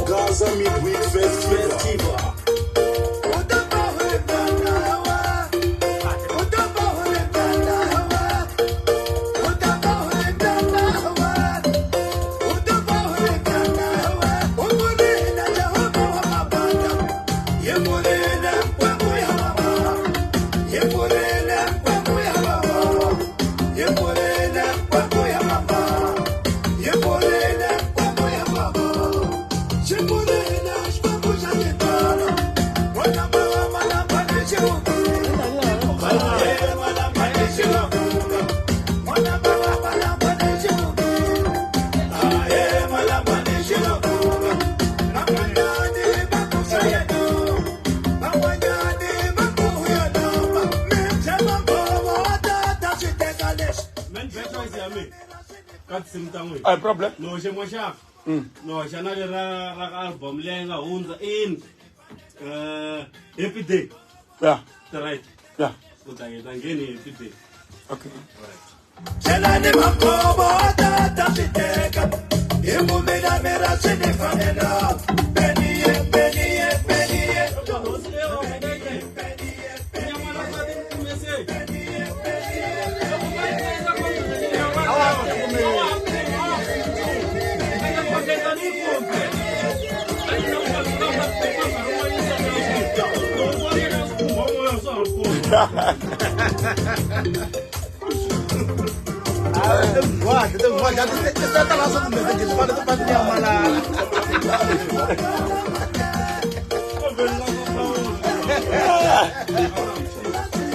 Gaza Midweek Festival. I problem. No, she was sharp. No, she not album lenga hunza in happy day. Yeah. Right. Yeah. Good day. Ngeni happy day. Okay. Chelani makobo tata siteka. Yemumela mera sinefanela. Beniye.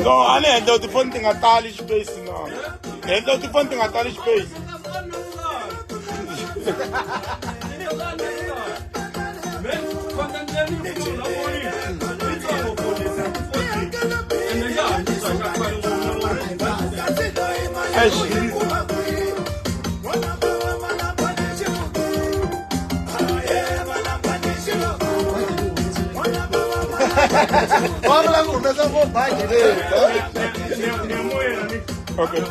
No, I need the fun thing at all space now. And the fun thing at all space. Okay.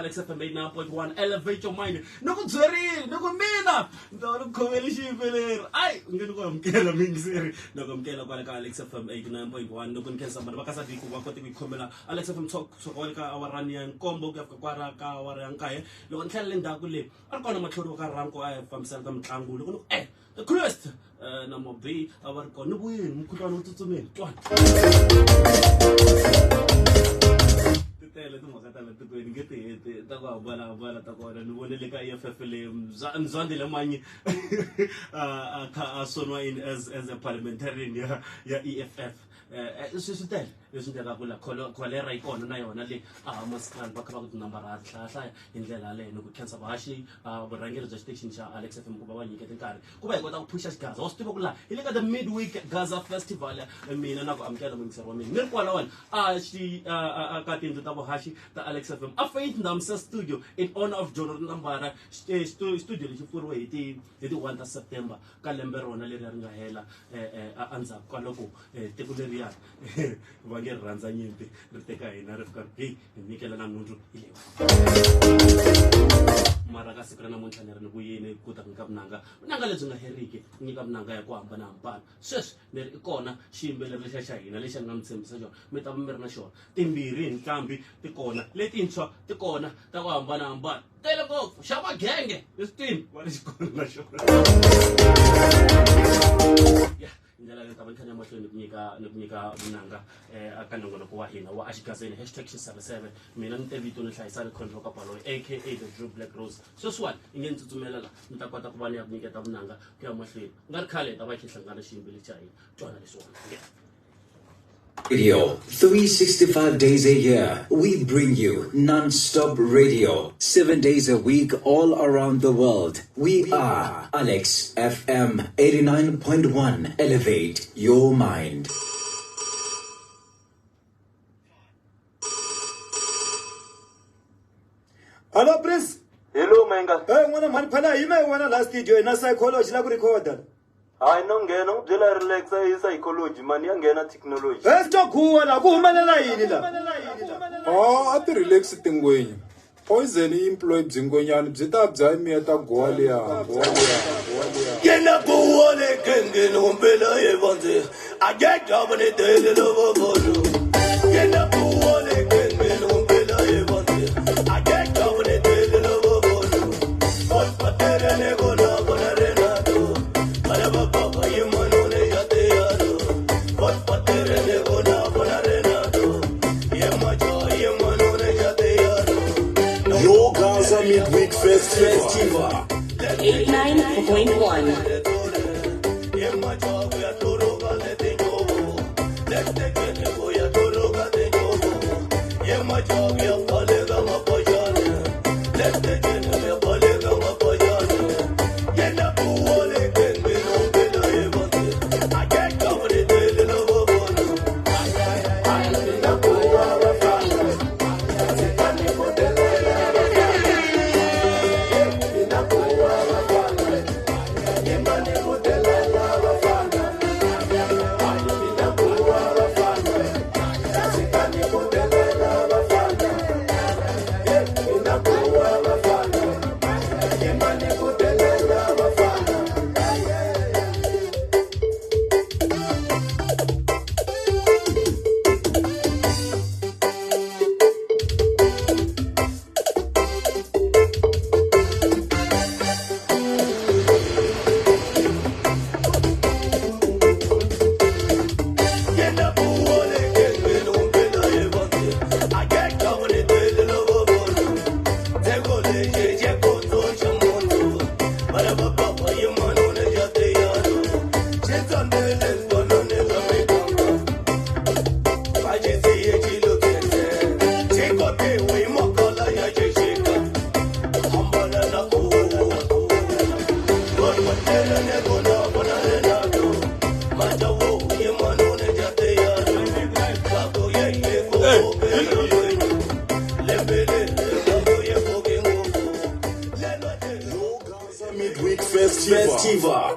Alex FM 89.1 elevate your mind. No go zeri, no go mina. No go elishi beler. Ay, ngene ko amkela mingiseri. No go amkela kwa Alex FM 89.1. No go nkesa mara bakasa di ku wakote bikhomela Alex FM talk so kwa ka awarani ya nkombo ka kwara ka awara yankaye. Lo ntlhela ndaku le. Ari kona matlhoro ka ranko ay famsela ka mtlangu le kuno the crest number B awar ko no buyi mkhutwana utsumeni. Twana. Tele tu makatala tu kweni ngete takwa bala takwa ni wone le ka EFF le mzwandi le manyi asonwa in as a parliamentarian ya EFF sisitele lesindlela kula cholera ikona na yona le amaskran bakaba ku number ahlahla indlela le no ku cancer bashi burangelo za station cha Alex FM kuba wanyike nkari kuba ikota ukupusha Gaza wasitiba kula ile ka the midweek Gaza festival mina nako amkela mngisero wami nirkwala wona akatinto tabo hashi ta Alex FM afait ndamsa studio in honor of Jonathan Nambara studio le chifurwe iti 1 September ka lembe rona le ri nga hela anza kwaloko tekuleri vange ranza nyimpi riteka hina rifika hey nikela na nundu ile mara ka sikrana montlhane re ne buyene kuta nkabnanga nanga le tsinga herike nyika mnanga ya ku hambana hambana sweswi ne ri kona ximbele le xa hina lexi nga mtshembisa xona mi ta mi ri na xona timbirhi nkambi tikona letintshwa tikona ta ku hambana hambana tele ngopfu xa magenge leswitini va le xikona na xona ndlela le taba nkhanya mahlweni kunyika vunanga aka nongonoko wa hina wa Ashigazeni #77 mina ni Tevito ni hlayisa ni Control Kapalo aka the Drew Black Rose sweswiwani i nge ni tsutsumela la ni ta kota ku va ni ya ku nyiketa vunanga ku ya mahlweni ku nga ri khale ta va hi hlangana xiyimbeli xa hina twana leswiwani Radio 365 days a year. We bring you non-stop radio 7 days a week all around the world. We are Alex FM 89.1. Elevate your mind. Hello, Prince. Hello, Menga. Hey, ngwana mani phela yime wena la studio ina psychology la ku recorder. Hayi no ngena ubyela relax hi psychology mani ya ngena technology. Hey, stokhuwa la ku humelela yini la? a ti relax tingwenya poison yi employ byingwenyana byi ta bya miyeta gowa liya Yena ku ole kenge no mbela yevanze. Ageka bone tele lo bobo. Yena ku ole kenge no mbela yevanze. Ageka bone tele lo bobo. Ot patere ne gona bona renato. Para baba yemano ne yate yaro. Ot patere ne gona bona renato. Yemacho yemano ne yate yaro. Yo Gaza Midweek Festival 89.1. Midweek Festival.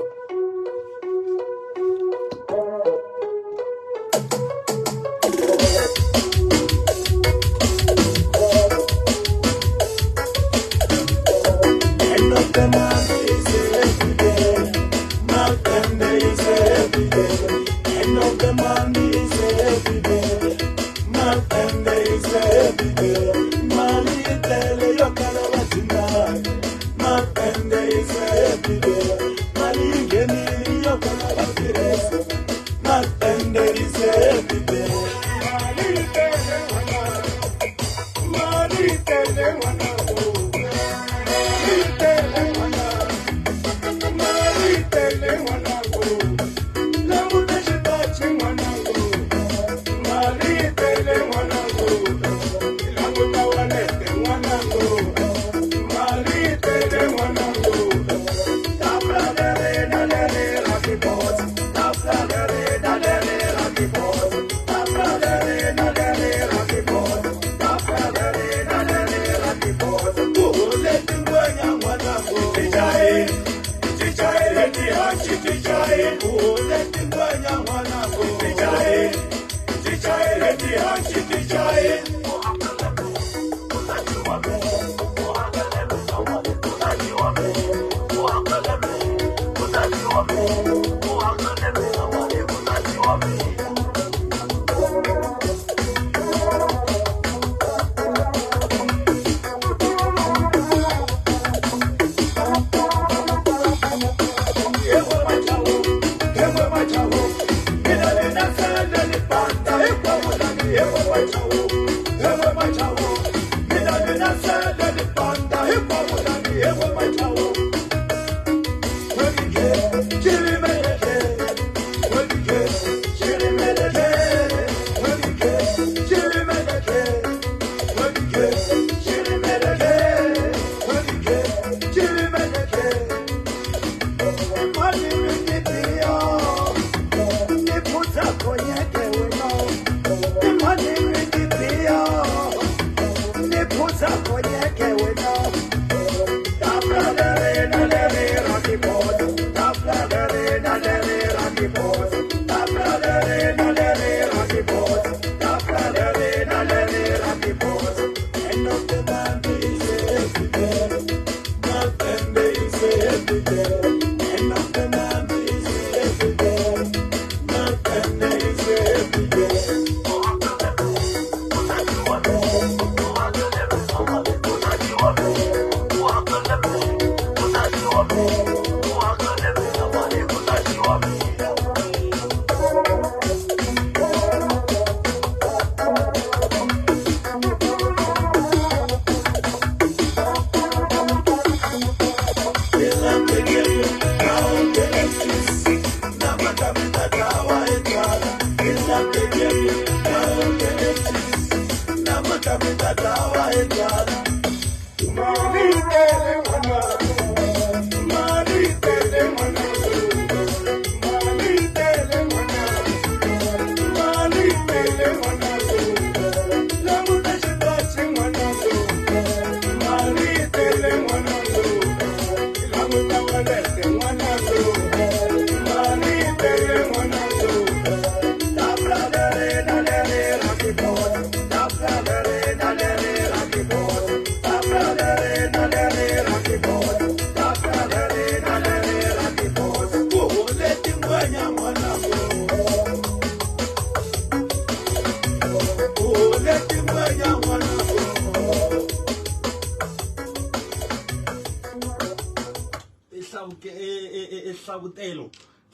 Money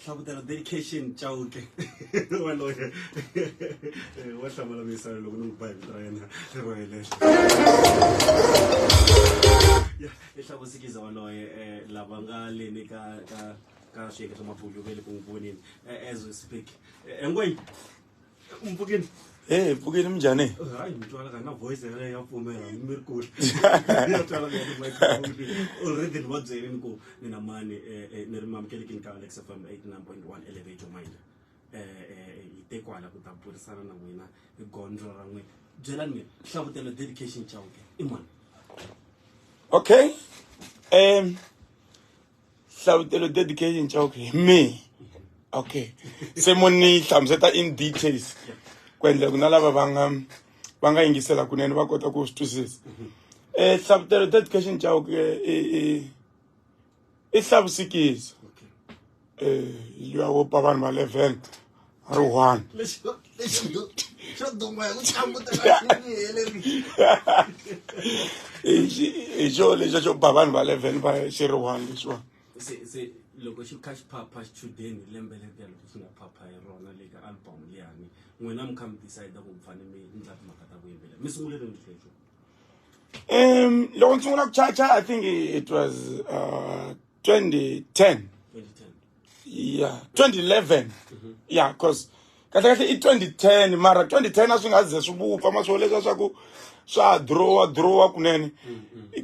Hlabutelo dedication chauke waloye wahlamala misalo lokunungibhayi trena royele ya ehlabusikiza waloye labangaleni ka sheke somabhulu vele kungibonini as we speak engweni umbukini Bukini mjane. Hayi mntwana kana voice le yapfumela mirikulu. Ngiyathala ngiyakubona already nibadzele niko nina mani nirimamkele kinka Alex FM 89.1 elevate your mind. Itekwala kutapurisana na n'wina igondro ra n'wina. Byelani mina hlavutelo dedication chauke imani. Okay. Hlavutelo dedication chauke me. Okay. Semoni hlamseta in details. Kwendle kunalava vanga yingisela kunene va kota ku swi twisisa. Hlavutelo dedication chauke I hlavusikisa. You are up vanhu va 11 ari 1. Ijo leswi xo ba vanhu va 11 va xi ri 1 leswiwa. Se loko xi kha xi phapha xichudeni lembe leri loko xi nga phapha hi rona le ka album liyani n'wina mi kha mi decide ku mfane mi endla timhaka ta ku yimbelela mi sungule rini leswo? Loko ndzi sungula ku chacha I think it was 2010. Yeah, 2011. Yeah, because kahle kahle I 2010 mara 2010 a swi nga ze swi vupfa ma swo leswa swa ku swa draw kunene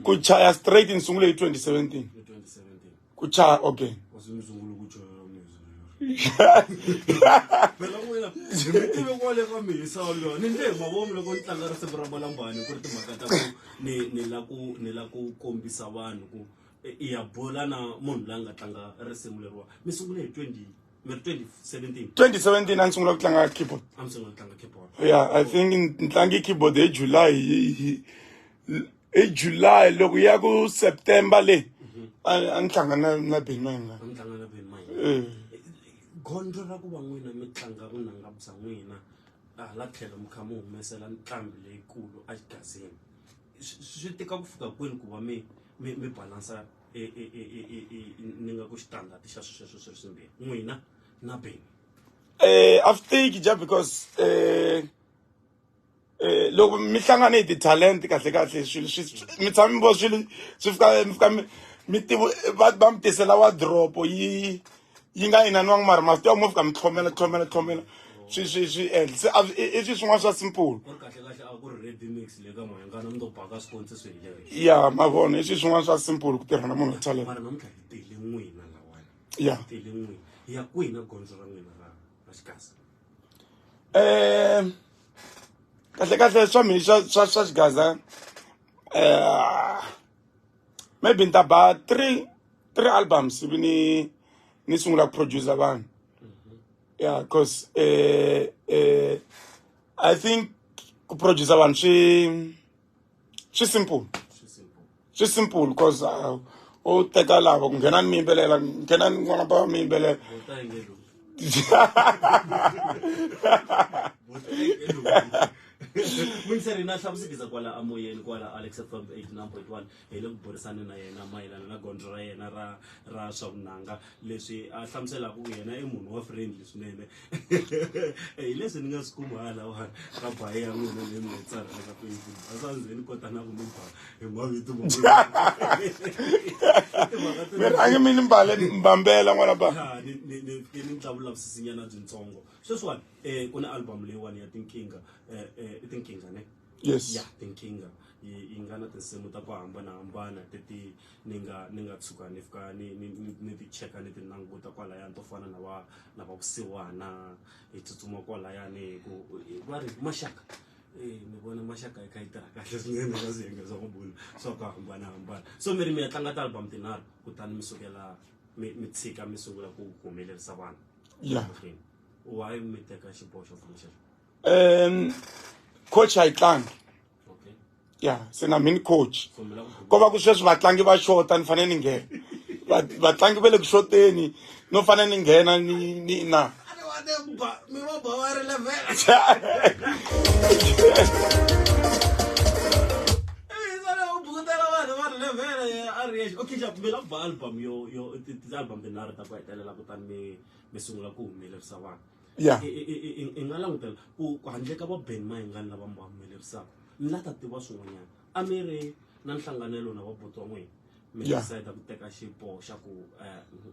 ku chaya straight in sungule hi 2017 ku chaya again. Phela wena ibe kwale ka misa lo ni nde mavomu loko ni tlanga risimu ra Malambani ku ri timhaka ta ku ni la ku kombisa vanhu ku I ya bola na munhu la nga tlanga risimu leriwa mi sungule hi 2017 a sungula ku tlanga keyboard. Am sungula ku tlanga keyboard. Yeah, I think ntlangi keyboard hi July loko ya ku September le an tlanga na Ben Manga. Am tlanga na Ben Manga. Gondro ra ku va n'wina mi tlanga vunanga bya n'wina la tlhelo mi kha mi humesela ntlambi leyikulu a xigazini swi tika ku fika kwini ku va mi balansa ni nga ku xitandati xa sweswo swi ri swimbirhi n'wina na Ben? After just because loko mi hlangane ti talent kahle kahle swilo mi tshami bo swilo swi fika mi tivo va mi tisela wa drop yi nga inaniwanga mara ma swi mo fika mi tlhomela swi endla se i swin'wana swa simple ya ma vona i swin'wana swa simple ku tirha na munhu wa talent ya ya kwina gondzo ra n'wina ra xikasa kahle swa mina swa xigaza maybe ni ta ba three albums ivi ni sungula ku producer vanhu yeah because I think ku producer vanhu swi simple because o teka lava ku nghena ni mi yimbelela nghena ni n'wana ba mi yimbelela Munseri na hlamusikisa kwala amoyeni kwala Alex FM 89.1 hi le ku burisana na yena mayelana na gondzo ra yena ra swa vunanga leswi a hlamusela ku yena i munhu wa friendly swinene hi leswi ni nga swi kuma hala wa ka bayi ya n'wina leyi mi tsara eka Facebook a swa ndzi ni kota na ku mi ba hi mavito mo mi rhangi mi ni mbambela n'wana ba ni vulavisisinyana byintsongo sweswiwani ku na album leyiwani ya tinkinga tinkinga ne yes ya tinkinga yi nga na tinsimu ta ku hambanahambana teti ni nga tshuka ni fika ni ti cheka ni ti languta kwalayani to fana na vavusiwana hi tsutsuma kwalayani va ri maxaka ni vona maxaka yi kha yi tirha kahle swinene ka swiyenge swa mabulu swa ku hambanahambana so mi ri mi ya tlanga ti-album tinharhu kutani mi sukela mi tshika mi sungula ku humelerisa vanhu ya why mi teka xiboho xo fana xexo coach a yi tlangi okay ya se na mini coach so mi lava ko va ku sweswi vatlangi va xota ni fanele ni nghena vatlangi va le ku xoteni no fanele ni nghena ni na mi va ba va ri level okay ja mi lava album yo album tinharhu ta ku hetelela kutani mi sungula ku humelerisa vanhu ya i nga langutela ku handle ka va Ben Mayengani lava mi va humelerisaka ni la ta tiva swin'wanyana a mi ri na nhlanganelo na vabuti wa n'wina mi decide ku teka xiboho xa ku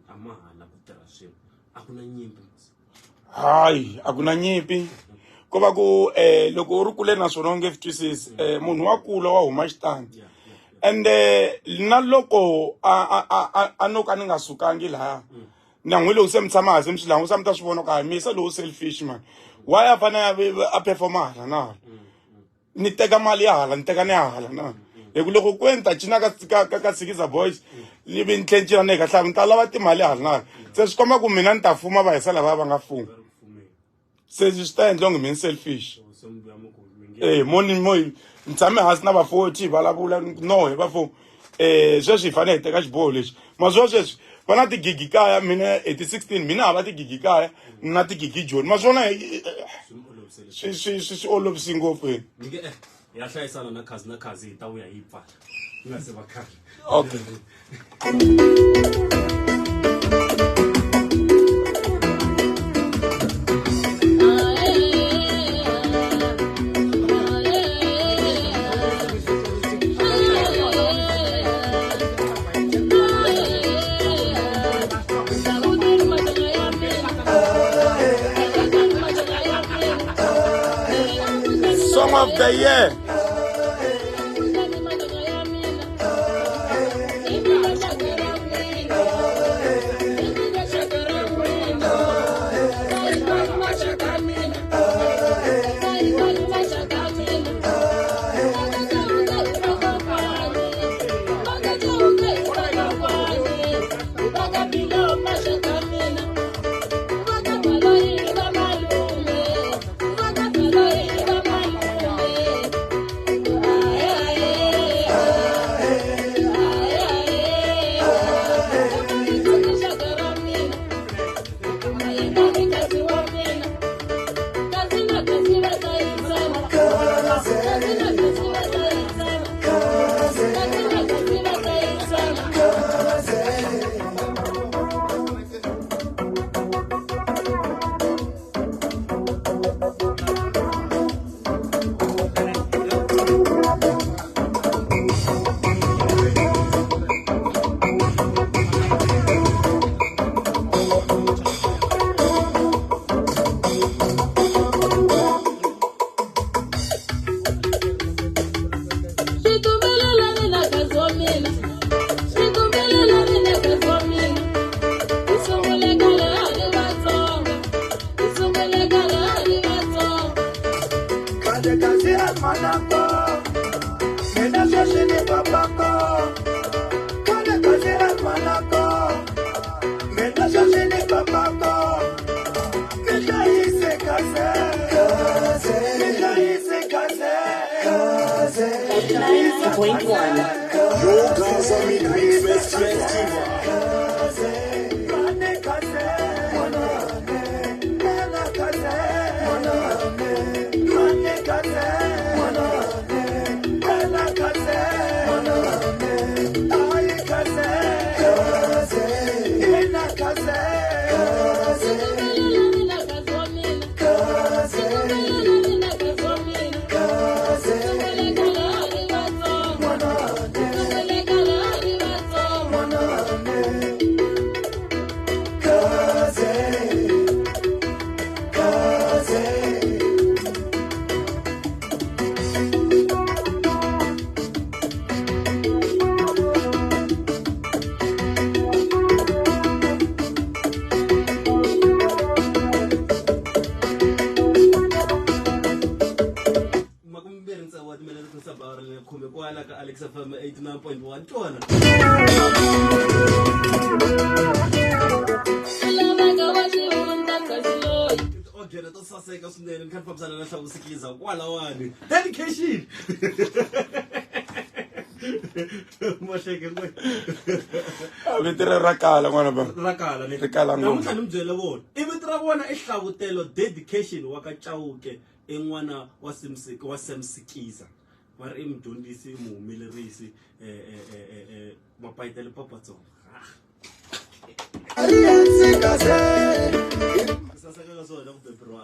a ma hala ku tirha swin'we a ku na nyimpi hayi a ku na nyimpi ko va ku loko u ri kule naswona u nge swi twisisi munhu wa kula wa huma xitandi and na loko a no ka ni nga sukangi laha nangwe lowu se mi tshama hansi mi swi langusa mi ta swi vona ku hayi misa lowu selfish man why a fanele a performa hala na hala ni teka mali ya hala ni teka ni ya hala na hi ku loko ku ni ta cina ka Sikiza Boys ni vi ni tlhe ni cina ni hi kahlava ni ta lava timali hala na hala se swi komba ku mina ni ta fuma va hisa lava va nga fuma se swi ta endla onge mi ni selfish moni ni tshame hansi na va 40 vulavula no hi va 4 sweswi hi fanele hi teka xiboho lexi maswo sweswi va na tigigi kaya mina 16 mina hava tigigi kaya na tigigi joni maswona swi olovisi ngopfu yini ya hlayisana na khazi hi ta vuya hi pfala ni nga se va khale okay Song of the year. Kade kazi almanako, mena shashini papako. Kade kazi almanako, mena shashini papako. Mena ise kaze, mena ise kaze, 90.1. Your Gaza Midweek Festival. Alex FM 89.1 tona. Okay, let us say that we can pop sana na usikiza kwala wani. Dedication. Mosheke ngwe. Abitira rakala ngwana ba. Rakala ne. Rakala ngwana. Namuhla nimjele bona. Ibitira bona ehlabutelo dedication wakachauke engwana wasemsikiza. Mara imdondisi mumilerisi mapayitele papatso sasa ka so da bro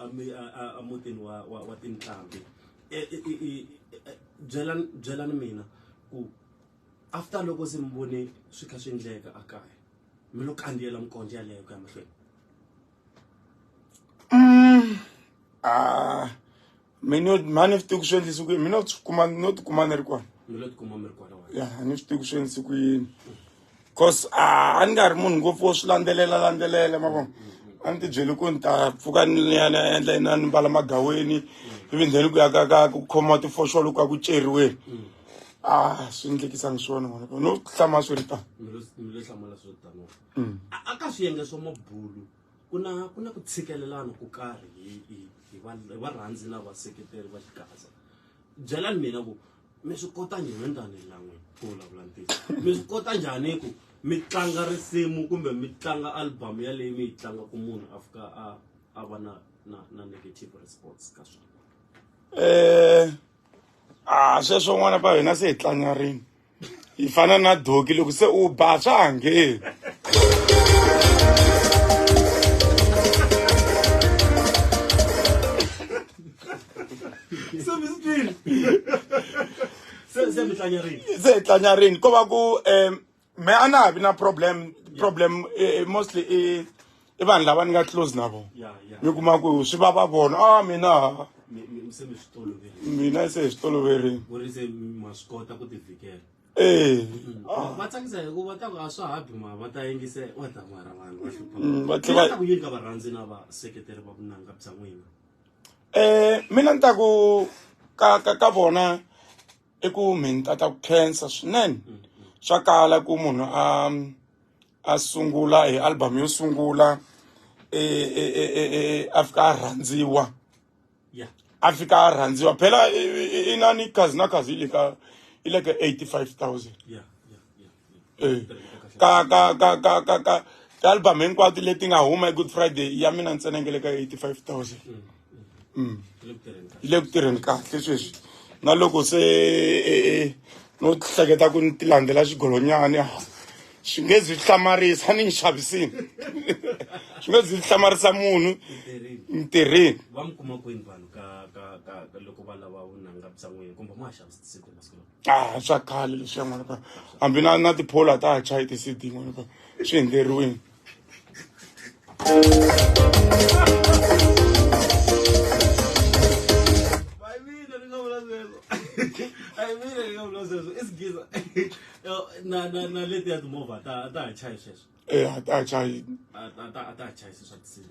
amutini wa tintambi jelan mina ku after loko simbone swika swindleka akaya mi lo kandiyela mkonje yaleyo ka mahlweni mani swi tiku swi endlisi ku yini mina no tikuma ni ri kona ya ni swi tiku swi endlisi ku yini cause a ni nga ri munhu ngopfu wo swi landzelela mavona a ni ti byeli ku ni ta pfuka ni ya ni endla ina ni mbala magaweni ivi ndzeni ku ya ka ku khoma tifoxolo ku ya ku ceriweni swi endlekisangi swona n'wana no hlama swi ri tano aka swiyenge swa mabulu ku na ku tshikelelana ku karhi hi varhandzi na vaseketeri va xikaza byelani mina ku mi swi kota njhani lan'we ku vulavula ntiso mi swi kota njhani ku mi tlanga risimu kumbe mi tlanga album yaleyi mi yi tlanga ku munhu a fika a va na negative response ka swona sweswo n'wana pa hina se hi tlangarini hi fana na doki loko se u ba swa ha ngheni se mi tlanyarini ko va ku me a na ha vi na problem mostly i vanhu lava ni nga close na vona mi kuma ku swi va vona mina se hi swi toloverini va tsakisa hikuva ta ku a swa habi ma va ta yingise wa ta mara vanhu va hlupha ku yini ka varhandzi na vaseketeri va vunanga bya n'wina mina ni ta ku ka vona i ku mi ni tata ku khensa swinene swa kala ku munhu a sungula hi album yo sungula a fika a rhandziwa a fika a rhandziwa phela inani kazi na kazi i le ka 85,000 ka album hinkwato leti nga huma hi Good Friday ya mina ntsena nge le ka 85,000 yi le ku tirheni kahle sweswi na loko se no hleketa ku ni ti landzela xigolonyana swi nge zi hlamarisa ni nxavisini swi nge zi hlamarisa munhu ntirheni va mi kuma kwini vanhu ka loko va lava vunanga bya n'wina kumbe ma xavisisile masiku lawa swa khale leswiya n'wana ka hambi na tipholo ta ha chayi ti-CD n'wana ka swi endleriwini isigiza na leti ya timovha ta ha chayi sweswo ta ha chayi ta ha chayi swa ti-CD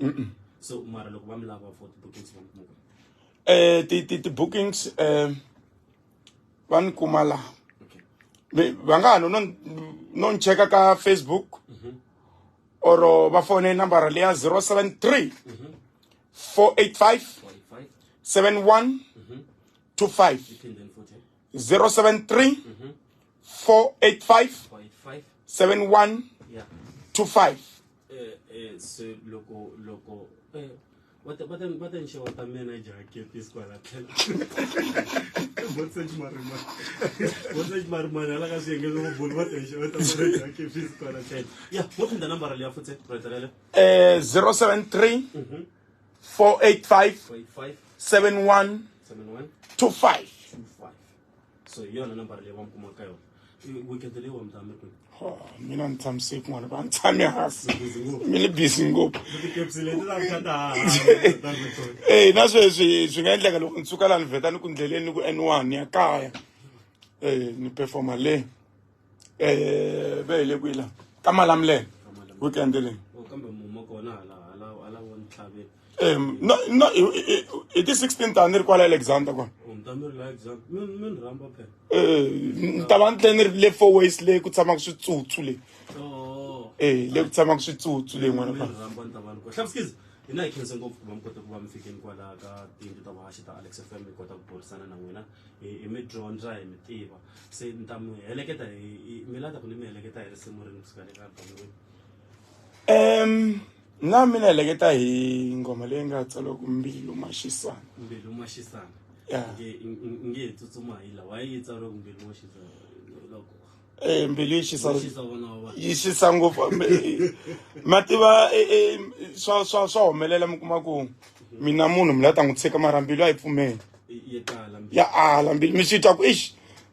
so mara loko va mi lava for ti-bookings va mi kuma the bookings van kumala vanga non checka ka Facebook or va phone number le 073 485 7125 073 485 7125 so loco what then show what manager keep this kwala what such marman ala ka senge go bol what show what manager keep this kwala yeah what the number le afutse right 073 485 7125 so yona number le wa mkumaka yo weekend le wa mtame ku mina nithamsik ngwana bangithame hasi mina busy ngopfu nasweswi swi nga endleka loko ndisuka la ni vheta ni ku ndleleni ku N1 ya kaya ni performa le vele kwila ka Malamulele weekend le kambe mumo kona ala won tlhabe no it is 16th anir kwala Alexander kwa umtamir la exam min ramba phe ntabantle le 4 ways le ku tshama ku switsutsu le le ku tshama ku switsutsu le n'wana ramba ntabani ko hlapskiz ina ikhense ngopfu ku mkota ku va mfikeni kwala ka tindi ta vahashi ta Alex FM kota ku borisana na n'wina mi dyondza hi mitiva se ntamu heleketa milata ku ni mi heleketa hi risimu rini kusuka le ka album na mina heleketa hi ngoma leyi nga tsala ku Mbilu Mashisana nge tsutsuma hila wayi tsaro ku Mbilu Mashisana loko Mbilu yi xisa ngopfu mativa swa humelela mi kuma ku mina munhu mi la ta n'wi tshika mara Mbilu a yi pfumeli ya ala Mbilu mi swi twa ku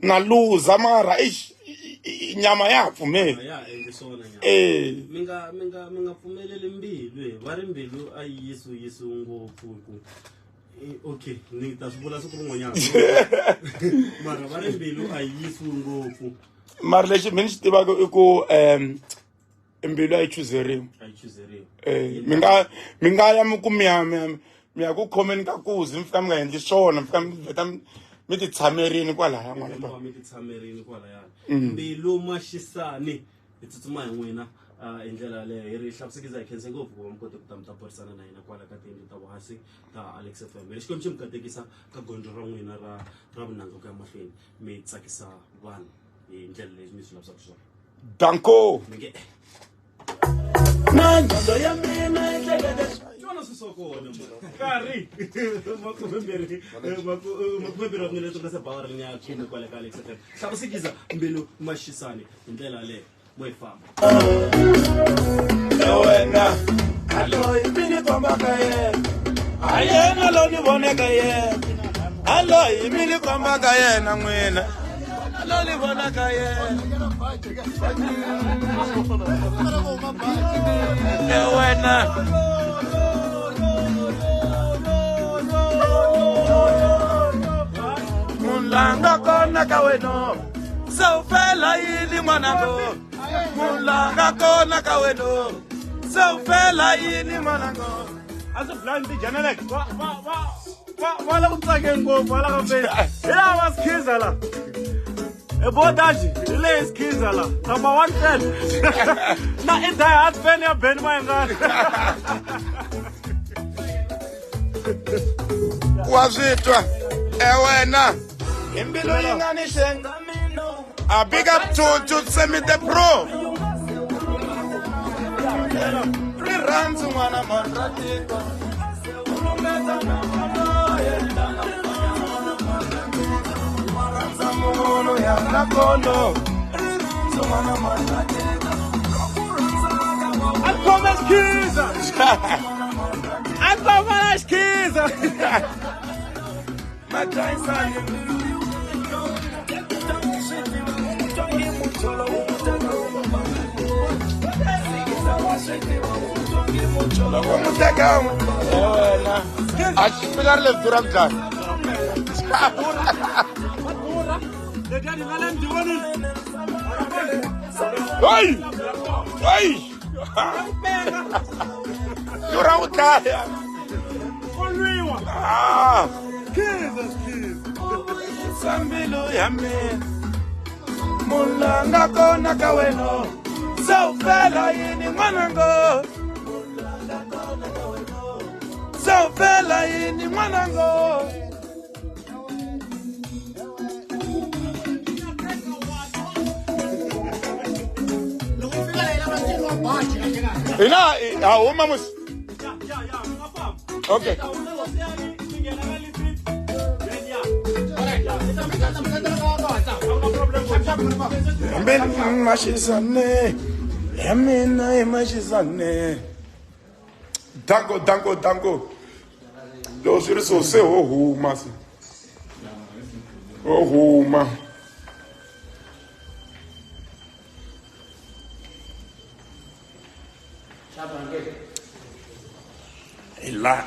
na luza mara nyama ya pfumeli minga pfumeleli Mbilu va ri Mbilu a yisu ngopfu ku okay ni ta swivula siku rin'wanyana mara va ri Mbilu a yisu ngopfu mara lexi mi ni xi tivaka i ku Mbilu a yi chuzeriwa mi nga ya mi ku mi ya ku khomeni ka kuzi mi fika mi nga endli swona mi fika mi vheta mi ti tshamerini kwalaya n'wana mi ti tshamerini kwalaya Mbilu Mashisane hi tsutsuma hi n'wina hi ndlela leyo hi ri hlavusikiza hi khense ngopfu ku va mi kote ku ta mi ta burisana na hina kwala ka tiyindlu ta vuhasi ta Alex FM lexi komi xi mi katekisa ka gondzo ra n'wina ra vunanga ku ya mahlweni mi tsakisa vanhu hi ndlela leyi mi swi lavisaka swona danko na ndondo ya mina ehlekete xona swi swa kona nkarhi makumembirhi wa n'wina leyi nga se bawara ni ya khini kwale ka Alex FM hlavusikiza Mbilu Mashisane hi ndlela leyo mo hi famba wena aloyi mini komba ka yena ayena lo ni voneka yena aloyi mini komba ka yena n'wina lo ni vona ka yena wena mulanga kona ka wena so fela yini mwanango mulanga kona ka wena so fela yini mwanango ase blind janelek wala ku tsakeni ngopfu wala ka fe ya wasikhiza la ebodaji ile isikhiza la number 1 fan na i die hard fan ya Ben Mayengani wa switwa wena Mbilu yi nga ni xenga a big up to Semi the Pro rirhandzu n'wana mandratiko munhu ya na kono rirhandzu n'wana mandratiko akoma skiza akoma skiza matraisani loko muteka wena a xipilari le dura njhani Hey! Dura ku dlaya Sambilu ya mina mulanga kona ka wena sawufela yini n'wanango sawufela yini n'wanango ina huma mus okay Mashisane, Yamina, Mashisane. Dango. Those are so say, oh, Master. Oh, ma.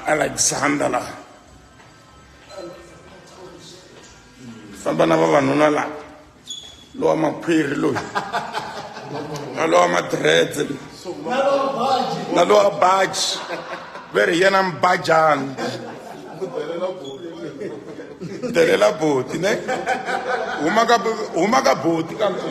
Alexander. Sabana baba nuna la. Lo ama piri lo. Lo ama dread. Na lo abaj. Very yanam bajan. Telela boti ne. Umaga boti kanto.